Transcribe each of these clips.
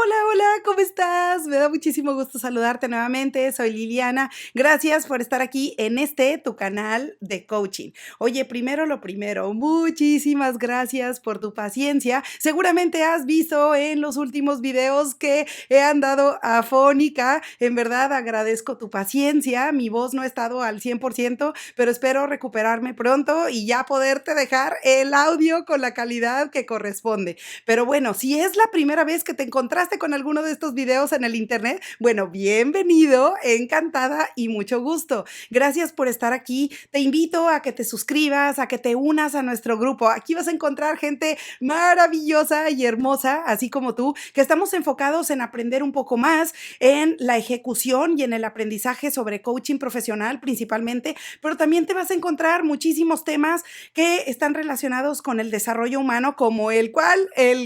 Hola, hola, ¿cómo estás? Me da muchísimo gusto saludarte nuevamente. Soy Liliana. Gracias por estar aquí en tu canal de coaching. Oye, primero lo primero, muchísimas gracias por tu paciencia. Seguramente has visto en los últimos videos que he andado afónica. En verdad agradezco tu paciencia. Mi voz no ha estado al 100%, pero espero recuperarme pronto y ya poderte dejar el audio con la calidad que corresponde. Pero bueno, si es la primera vez que te encontraste con alguno de estos videos en el internet, bueno, bienvenido, encantada y mucho gusto. Gracias por estar aquí. Te invito a que te suscribas, a que te unas a nuestro grupo. Aquí vas a encontrar gente maravillosa y hermosa, así como tú, que estamos enfocados en aprender un poco más en la ejecución y en el aprendizaje sobre coaching profesional principalmente, pero también te vas a encontrar muchísimos temas que están relacionados con el desarrollo humano, como el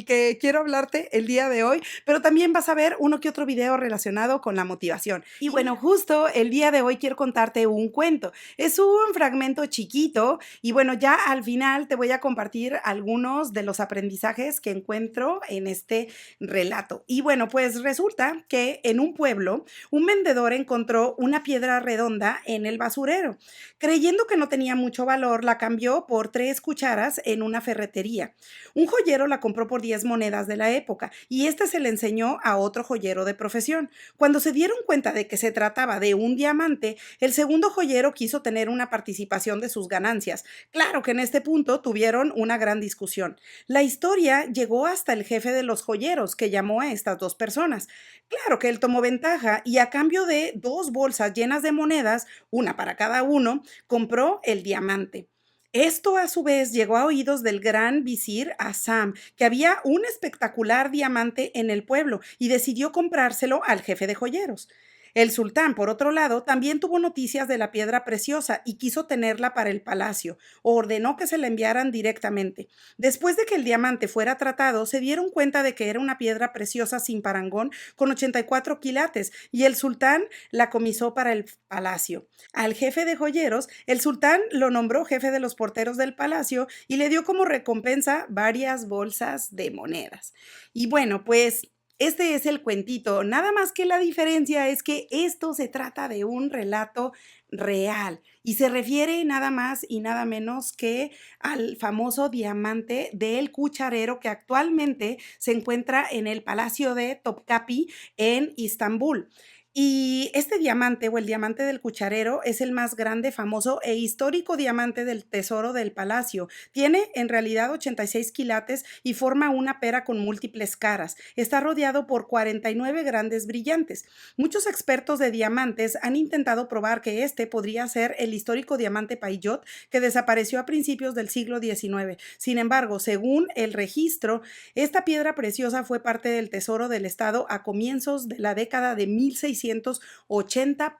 que quiero hablarte el día de hoy, pero también vas a ver uno que otro video relacionado con la motivación. Y bueno, justo el día de hoy quiero contarte un cuento. Es un fragmento chiquito y bueno, ya al final te voy a compartir algunos de los aprendizajes que encuentro en este relato. Y bueno, pues resulta que en un pueblo, un vendedor encontró una piedra redonda en el basurero. Creyendo que no tenía mucho valor, la cambió por 3 cucharas en una ferretería. Un joyero la compró por 10 monedas de la época y este se le enseñó a otro joyero de profesión. Cuando se dieron cuenta de que se trataba de un diamante, el segundo joyero quiso tener una participación de sus ganancias. Claro que en este punto tuvieron una gran discusión. La historia llegó hasta el jefe de los joyeros, que llamó a estas dos personas. Claro que él tomó ventaja y a cambio de 2 bolsas llenas de monedas, una para cada uno, compró el diamante. Esto a su vez llegó a oídos del gran visir Assam, que había un espectacular diamante en el pueblo y decidió comprárselo al jefe de joyeros. El sultán, por otro lado, también tuvo noticias de la piedra preciosa y quiso tenerla para el palacio. Ordenó que se la enviaran directamente. Después de que el diamante fuera tratado, se dieron cuenta de que era una piedra preciosa sin parangón con 84 quilates y el sultán la comisó para el palacio. Al jefe de joyeros, el sultán lo nombró jefe de los porteros del palacio y le dio como recompensa varias bolsas de monedas. Y bueno, pues este es el cuentito, nada más que la diferencia es que esto se trata de un relato real y se refiere nada más y nada menos que al famoso diamante del cucharero que actualmente se encuentra en el Palacio de Topkapi en Istambul. Y este diamante o el diamante del cucharero es el más grande, famoso e histórico diamante del tesoro del palacio. Tiene en realidad 86 quilates y forma una pera con múltiples caras. Está rodeado por 49 grandes brillantes. Muchos expertos de diamantes han intentado probar que este podría ser el histórico diamante Payot que desapareció a principios del siglo XIX. Sin embargo, según el registro, esta piedra preciosa fue parte del tesoro del estado a comienzos de la década de 1680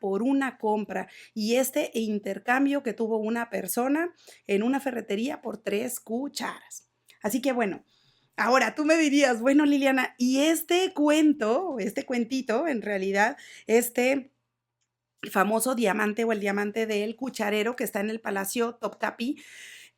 por una compra y este intercambio que tuvo una persona en una ferretería por 3 cucharas. Así que bueno, ahora tú me dirías, bueno, Liliana, y este cuento, este cuentito, en realidad, este famoso diamante o el diamante del cucharero que está en el Palacio Topkapi,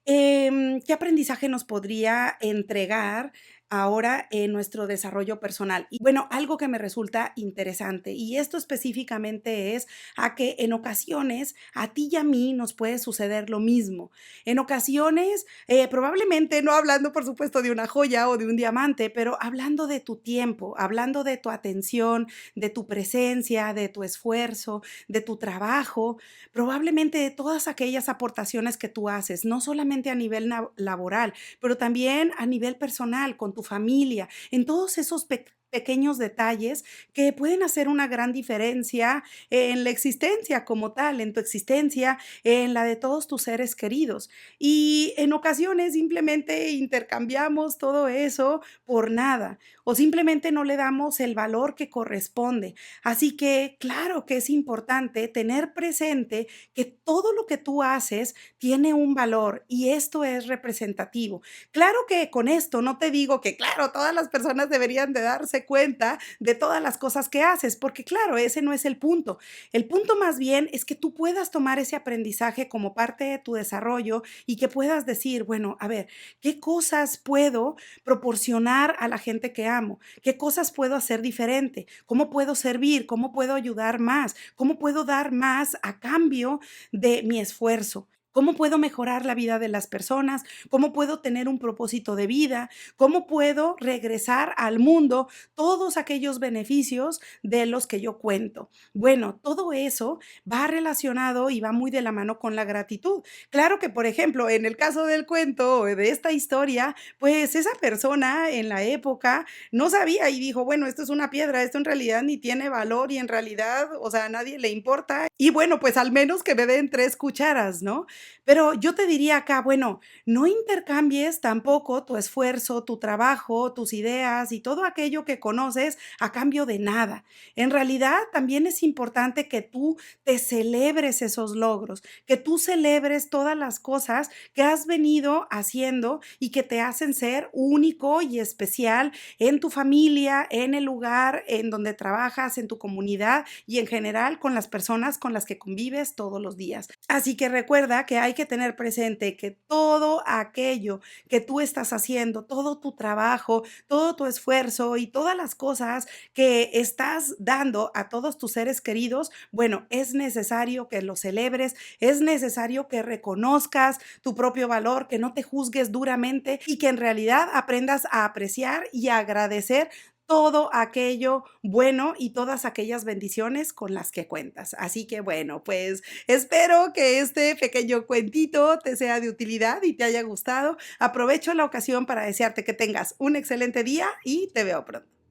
¿qué aprendizaje nos podría entregar ahora en nuestro desarrollo personal? Y bueno, algo que me resulta interesante, y esto específicamente es a que en ocasiones a ti y a mí nos puede suceder lo mismo. En ocasiones, probablemente no hablando, por supuesto, de una joya o de un diamante, pero hablando de tu tiempo, hablando de tu atención, de tu presencia, de tu esfuerzo, de tu trabajo, probablemente de todas aquellas aportaciones que tú haces, no solamente a nivel laboral, pero también a nivel personal, con tu familia, en todos esos pequeños detalles que pueden hacer una gran diferencia en la existencia como tal, en tu existencia, en la de todos tus seres queridos. Y en ocasiones simplemente intercambiamos todo eso por nada o simplemente no le damos el valor que corresponde. Así que claro que es importante tener presente que todo lo que tú haces tiene un valor y esto es representativo. Claro que con esto no te digo que, claro, todas las personas deberían de darse cuenta de todas las cosas que haces, porque claro, ese no es el punto. El punto más bien es que tú puedas tomar ese aprendizaje como parte de tu desarrollo y que puedas decir, bueno, a ver, ¿qué cosas puedo proporcionar a la gente que amo, qué cosas puedo hacer diferente, cómo puedo servir, cómo puedo ayudar más, cómo puedo dar más a cambio de mi esfuerzo. ¿Cómo puedo mejorar la vida de las personas? ¿Cómo puedo tener un propósito de vida? ¿Cómo puedo regresar al mundo todos aquellos beneficios de los que yo cuento? Bueno, todo eso va relacionado y va muy de la mano con la gratitud. Claro que, por ejemplo, en el caso del cuento o de esta historia, pues esa persona en la época no sabía y dijo, bueno, esto es una piedra, esto en realidad ni tiene valor y en realidad, o sea, a nadie le importa. Y bueno, pues al menos que me den 3 cucharas, ¿no? Pero yo te diría acá, bueno, no intercambies tampoco tu esfuerzo, tu trabajo, tus ideas y todo aquello que conoces a cambio de nada. En realidad, también es importante que tú te celebres esos logros, que tú celebres todas las cosas que has venido haciendo y que te hacen ser único y especial en tu familia, en el lugar en donde trabajas, en tu comunidad y en general con las personas con las que convives todos los días. Así que recuerda que hay que tener presente que todo aquello que tú estás haciendo, todo tu trabajo, todo tu esfuerzo y todas las cosas que estás dando a todos tus seres queridos, bueno, es necesario que lo celebres, es necesario que reconozcas tu propio valor, que no te juzgues duramente y que en realidad aprendas a apreciar y a agradecer todo aquello bueno y todas aquellas bendiciones con las que cuentas. Así que bueno, pues espero que este pequeño cuentito te sea de utilidad y te haya gustado. Aprovecho la ocasión para desearte que tengas un excelente día y te veo pronto.